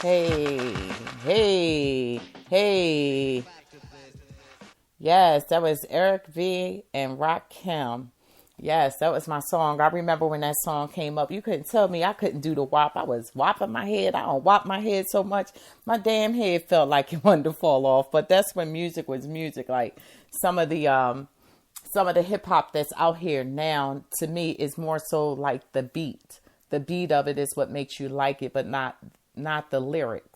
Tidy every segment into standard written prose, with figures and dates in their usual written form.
Hey, hey, hey. Yes, that was Eric V and Rakim. Yes, that was my song. I remember when that song came up. You couldn't tell me I couldn't do the wop. I was whopping my head. I don't whop my head so much. My damn head felt like it wanted to fall off. But that's when music was music. Like some of the some of the hip hop that's out here now to me is more so like the beat. The beat of it is what makes you like it, but not the lyrics.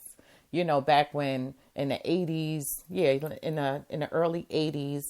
Back when in the 80s, yeah, in the early 80s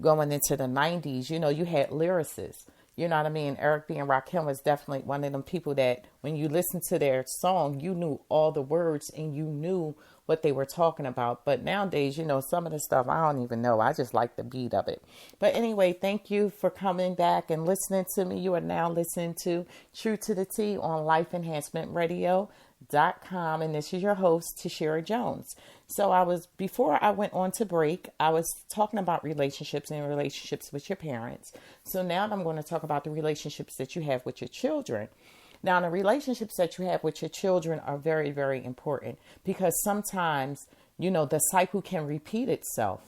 going into the 90s, you had lyricists. You know what I mean? Eric B. and Rakim was definitely one of them people that when you listen to their song, you knew all the words and you knew what they were talking about. But nowadays, some of the stuff I don't even know. I just like the beat of it. But anyway, thank you for coming back and listening to me. You are now listening to True to the T on Life Enhancement Radio.com, and this is your host Tashira Jones. So before I went on to break, I was talking about relationships and relationships with your parents. So now I'm going to talk about the relationships that you have with your children. Now, the relationships that you have with your children are very, very important because sometimes, the cycle can repeat itself.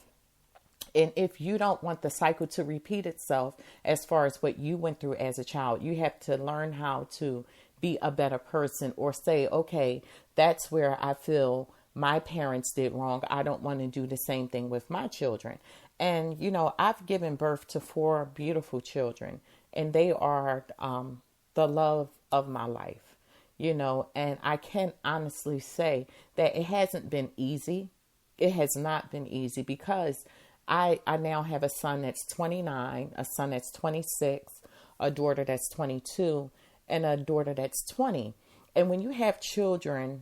And if you don't want the cycle to repeat itself as far as what you went through as a child, you have to learn how to be a better person or say, okay, that's where I feel my parents did wrong. I don't want to do the same thing with my children. And, I've given birth to 4 beautiful children, and they are the love of my life, and I can honestly say that it hasn't been easy. It has not been easy because I now have a son that's 29, a son that's 26, a daughter that's 22, and a daughter that's 20. And when you have children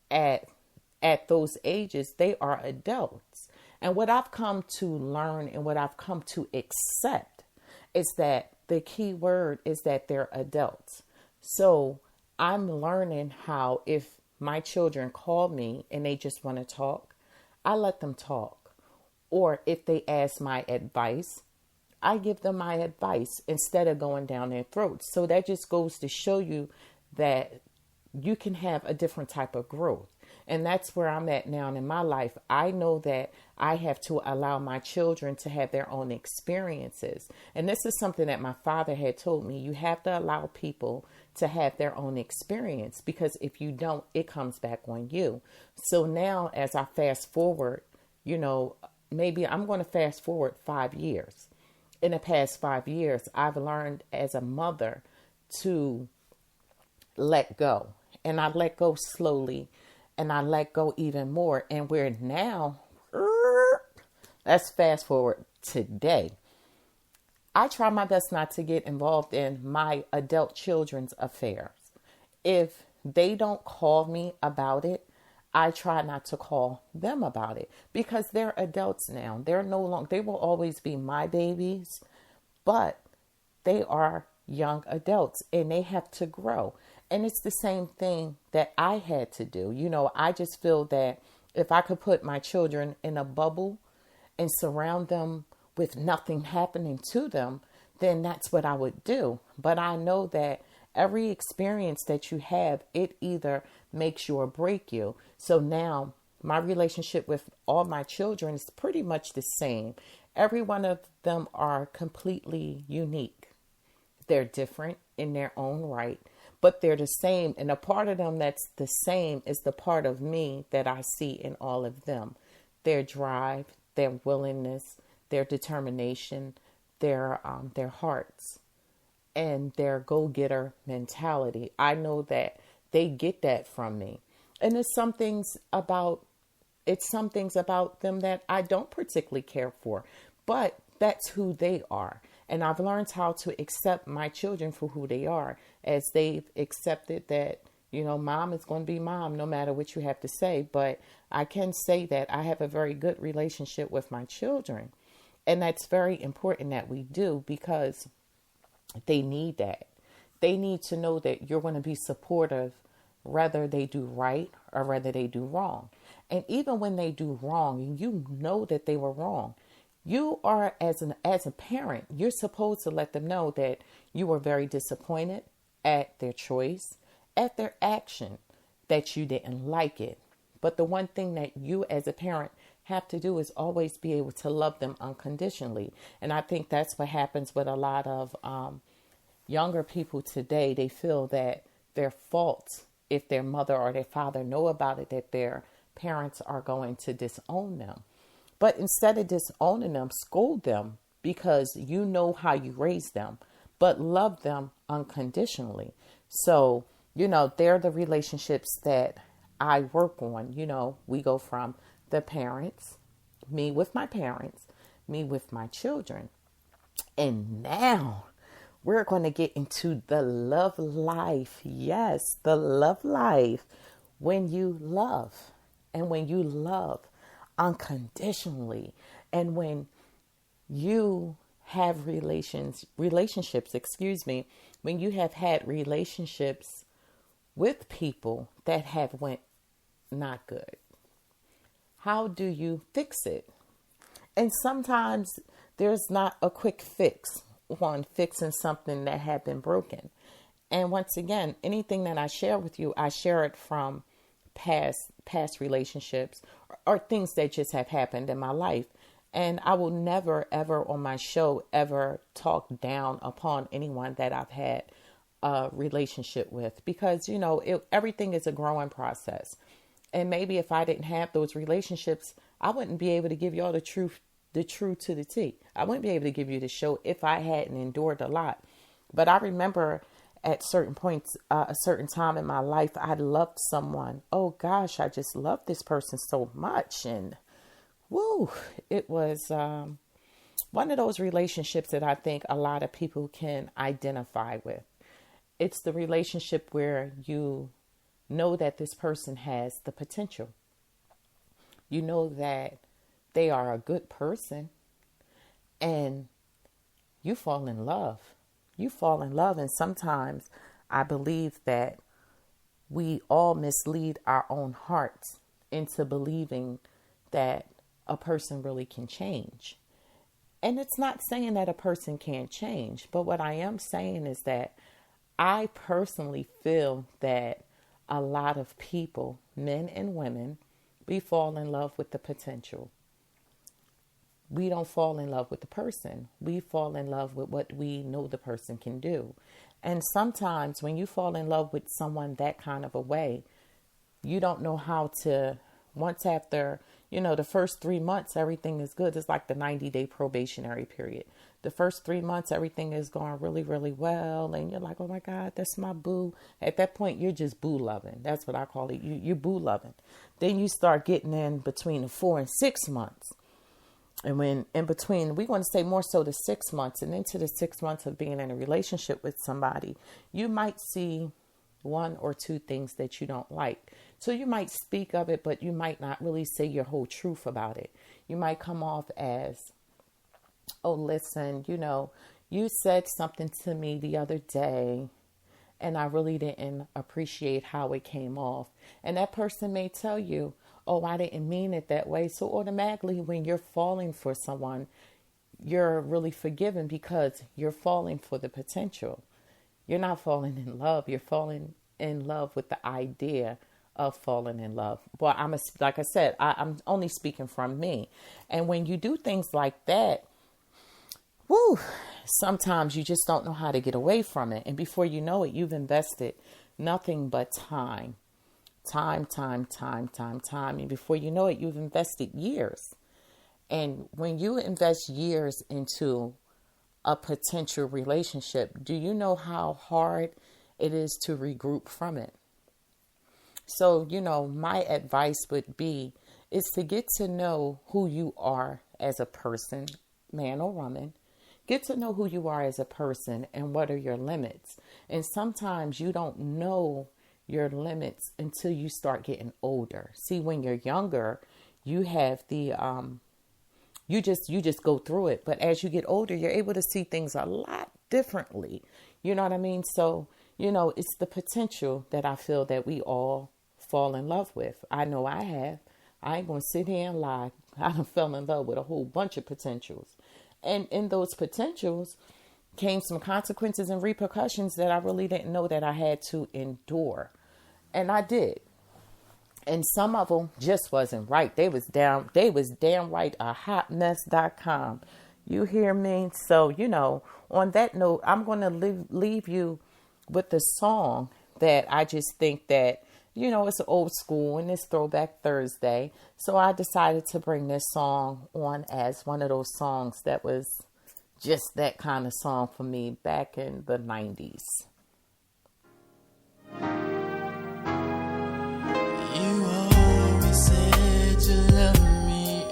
at those ages, they are adults. And what I've come to learn and what I've come to accept is that the key word is that they're adults. So I'm learning how if my children call me and they just want to talk, I let them talk. Or if they ask my advice, I give them my advice instead of going down their throats. So that just goes to show you that you can have a different type of growth. And that's where I'm at now in my life. I know that I have to allow my children to have their own experiences. And this is something that my father had told me. You have to allow people to have their own experience because if you don't, it comes back on you. So now as I fast forward, maybe I'm going to fast forward 5 years. In the past 5 years, I've learned as a mother to let go. And I let go slowly and I let go even more. And we're now, let's fast forward today. I try my best not to get involved in my adult children's affairs. If they don't call me about it, I try not to call them about it because they're adults now. They're no longer, they will always be my babies, but they are young adults and they have to grow. And it's the same thing that I had to do. I just feel that if I could put my children in a bubble and surround them with nothing happening to them, then that's what I would do. But I know that every experience that you have, it either makes you or break you. So now my relationship with all my children is pretty much the same. Every one of them are completely unique. They're different in their own right, but they're the same. And a part of them that's the same is the part of me that I see in all of them. Their drive, their willingness, their determination, their hearts, and their go-getter mentality. I know that they get that from me. And it's some things about them that I don't particularly care for, but that's who they are. And I've learned how to accept my children for who they are as they've accepted that, mom is going to be mom no matter what you have to say. But I can say that I have a very good relationship with my children. And that's very important that we do because they need that. They need to know that you're going to be supportive whether they do right or whether they do wrong. And even when they do wrong, and you know that they were wrong, you are as a parent, you're supposed to let them know that you were very disappointed at their choice, at their action, that you didn't like it. But the one thing that you as a parent have to do is always be able to love them unconditionally. And I think that's what happens with a lot of younger people today. They feel that their fault, if their mother or their father know about it, that their parents are going to disown them. But instead of disowning them, scold them, because you know how you raised them, but love them unconditionally. So, they're the relationships that I work on. We go from the parents, me with my parents, me with my children. And now we're going to get into the love life. Yes, the love life. When you love, and when you love unconditionally, and when you have relationships, when you have had relationships with people that have went not good, how do you fix it? And sometimes there's not a quick fix on fixing something that had been broken. And once again, anything that I share with you, I share it from past relationships or things that just have happened in my life. And I will never, ever on my show, ever talk down upon anyone that I've had a relationship with, because, everything is a growing process. And maybe if I didn't have those relationships, I wouldn't be able to give y'all the truth to the T. I wouldn't be able to give you the show if I hadn't endured a lot. But I remember at certain points, a certain time in my life, I loved someone. Oh gosh, I just loved this person so much. And woo, it was one of those relationships that I think a lot of people can identify with. It's the relationship where you know that this person has the potential. You know that they are a good person, and you fall in love. You fall in love, and sometimes I believe that we all mislead our own hearts into believing that a person really can change. And it's not saying that a person can't change, but what I am saying is that I personally feel that a lot of people, men and women, we fall in love with the potential. We don't fall in love with the person. We fall in love with what we know the person can do. And sometimes when you fall in love with someone that kind of a way, you don't know how to, once after, the first 3 months, everything is good. It's like the 90-day probationary period. The first 3 months, everything is going really, really well. And you're like, oh my God, that's my boo. At that point, you're just boo loving. That's what I call it. You're boo loving. Then you start getting in between the 4 and 6 months. And when in between, we want to say more so the 6 months, and into the 6 months of being in a relationship with somebody, you might see 1 or 2 things that you don't like. So you might speak of it, but you might not really say your whole truth about it. You might come off as, oh, listen, you said something to me the other day, and I really didn't appreciate how it came off. And that person may tell you, oh, I didn't mean it that way. So automatically when you're falling for someone, you're really forgiven because you're falling for the potential. You're not falling in love. You're falling in love with the idea of falling in love. Well, like I said, I'm only speaking from me. And when you do things like that, woo, sometimes you just don't know how to get away from it. And before you know it, you've invested nothing but time. And before you know it, you've invested years. And when you invest years into a potential relationship, do you know how hard it is to regroup from it? So, my advice would be is to get to know who you are as a person, man or woman. Get to know who you are as a person and what are your limits. And sometimes you don't know your limits until you start getting older. See, when you're younger, you have the you just go through it. But as you get older, you're able to see things a lot differently. You know what I mean? So, it's the potential that I feel that we all fall in love with. I know I have. I ain't going to sit here and lie. I done fell in love with a whole bunch of potentials. And in those potentials came some consequences and repercussions that I really didn't know that I had to endure. And I did. And some of them just wasn't right. They was downright a hotmess.com. You hear me? So, on that note, I'm going to leave you with the song that I just think that, it's old school and it's Throwback Thursday. So I decided to bring this song on as one of those songs that was just that kind of song for me back in the 90s. You always said you love me,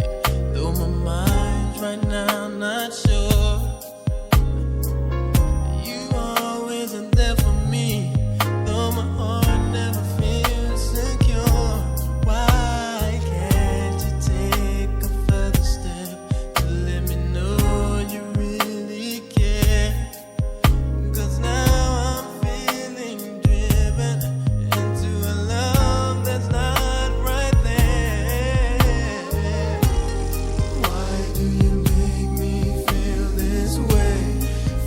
though my mind's right now not sure. You always are there for me, though my heart never feels secure. Why can't you take a further step to let me know you really care? 'Cause now I'm feeling driven into a love that's not right there. Why do you make me feel this way?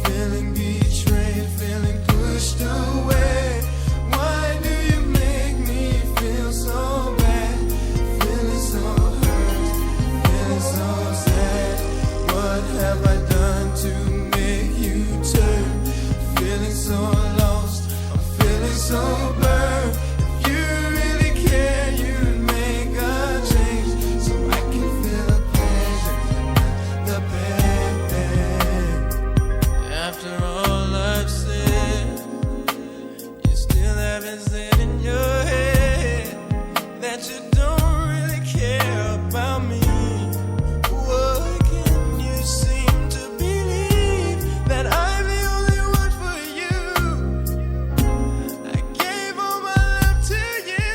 Feeling betrayed, feeling pushed away. Why do you make me feel so bad? Feeling so hurt, feeling so sad. What have I done to make you turn? Feeling so lost, I'm feeling so burned. If you really care, you'd make a change so I can feel the pleasure and not the pain. After all I've said, you still haven't said in your head that you don't really care about me. Why can you seem to believe that I'm the only one for you? I gave all my love to you,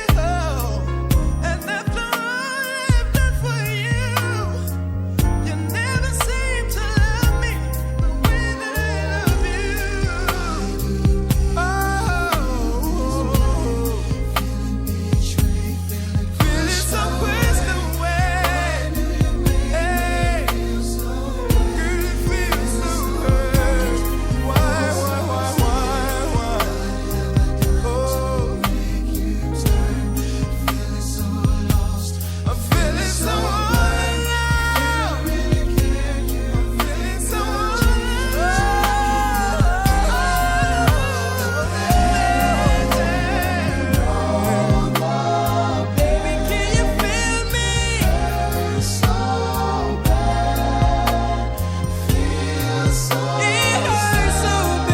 and after all I've done for you, you never seem to love me the way that I love you. Feeling so pushed away. Hey, girl, it feels so hurt. Why? Oh, I'm feeling so alone now. I'm feeling so alone. Baby, can you feel me? It hurts so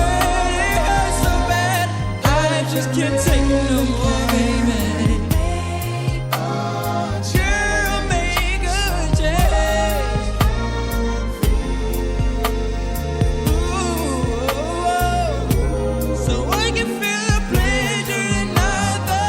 bad. It hurts so bad. I just can't take it no more, baby. Girl, make a change. Ooh, so I can feel the pleasure and not the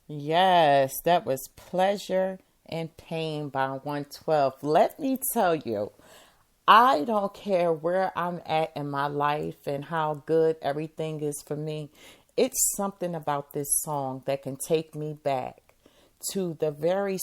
Yes, that was Pleasure and Pain by 112. Let me tell you, I don't care where I'm at in my life and how good everything is for me. It's something about this song that can take me back to the very